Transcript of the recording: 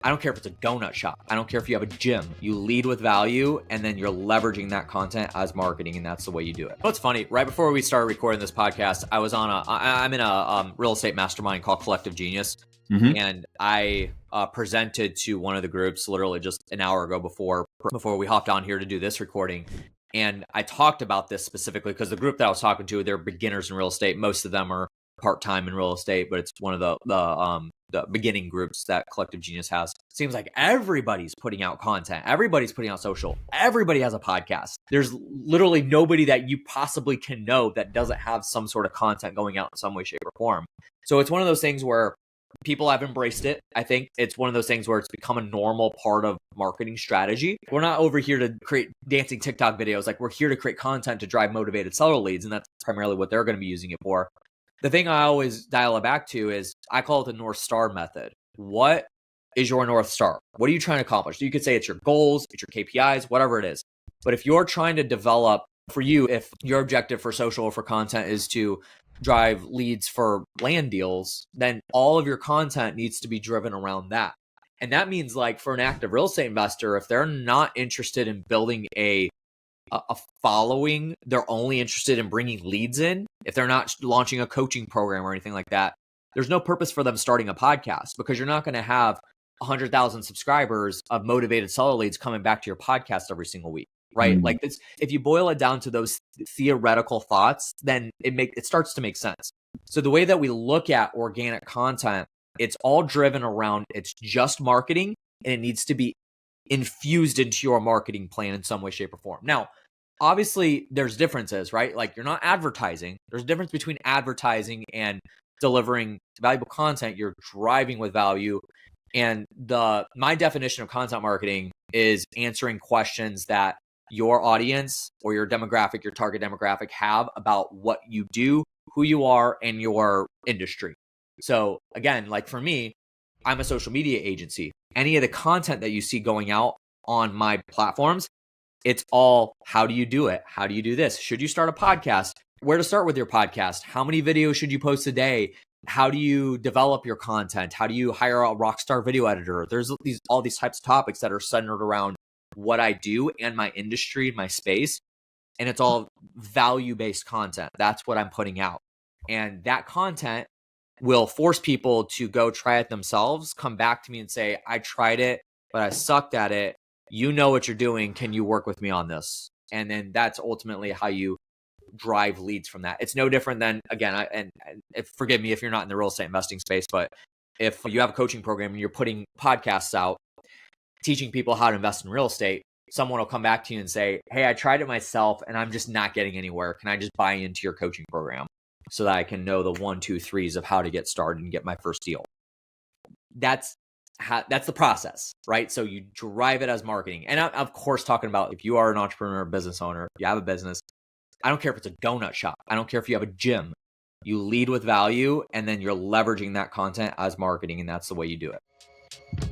I don't care if it's a donut shop. I don't care if you have a gym. You lead with value, and then you're leveraging that content as marketing, and that's the way you do it. What's funny, right before we started recording this podcast, I'm in a real estate mastermind called Collective Genius. And I presented to one of the groups literally just an hour ago before we hopped on here to do this recording. And I talked about this specifically because the group that I was talking to, they're beginners in real estate. Most of them are part-time in real estate, but it's one of the beginning groups that Collective Genius has. Seems like everybody's putting out content. Everybody's putting out social. Everybody has a podcast. There's literally nobody that you possibly can know that doesn't have some sort of content going out in some way, shape, or form. So it's one of those things where people have embraced it. I think it's one of those things where it's become a normal part of marketing strategy. We're not over here to create dancing TikTok videos. Like, we're here to create content to drive motivated seller leads, and that's primarily what they're going to be using it for. The thing I always dial it back to is I call it the North Star method. What is your North Star? What are you trying to accomplish? You could say it's your goals, it's your KPIs, whatever it is. But if you're trying to develop, for you, if your objective for social or for content is to drive leads for land deals, then all of your content needs to be driven around that. And that means, like, for an active real estate investor, if they're not interested in building a following, they're only interested in bringing leads in, if they're not launching a coaching program or anything like that, there's no purpose for them starting a podcast, because you're not going to have 100,000 subscribers of motivated seller leads coming back to your podcast every single week, right? Mm-hmm. Like, if you boil it down to those theoretical thoughts, then it starts to make sense. So the way that we look at organic content, it's all driven around, it's just marketing, and it needs to be infused into your marketing plan in some way, shape, or form. Now, obviously, there's differences, right? Like, you're not advertising. There's a difference between advertising and delivering valuable content. You're driving with value. And my definition of content marketing is answering questions that your audience or your demographic, your target demographic, have about what you do, who you are, and your industry. So again, like, for me, I'm a social media agency. Any of the content that you see going out on my platforms, it's all, how do you do it? How do you do this? Should you start a podcast? Where to start with your podcast? How many videos should you post a day? How do you develop your content? How do you hire a rock star video editor? There's all these types of topics that are centered around what I do and my industry, my space. And it's all value-based content. That's what I'm putting out. And that content will force people to go try it themselves, come back to me and say, I tried it, but I sucked at it. You know what you're doing. Can you work with me on this? And then that's ultimately how you drive leads from that. It's no different than, again, forgive me if you're not in the real estate investing space, but if you have a coaching program and you're putting podcasts out, teaching people how to invest in real estate, someone will come back to you and say, hey, I tried it myself and I'm just not getting anywhere. Can I just buy into your coaching program so that I can know the 1, 2, 3s of how to get started and get my first deal? That's the process, right? So you drive it as marketing. And I'm, of course, talking about if you are an entrepreneur, business owner, you have a business, I don't care if it's a donut shop. I don't care if you have a gym. You lead with value, and then you're leveraging that content as marketing, and that's the way you do it.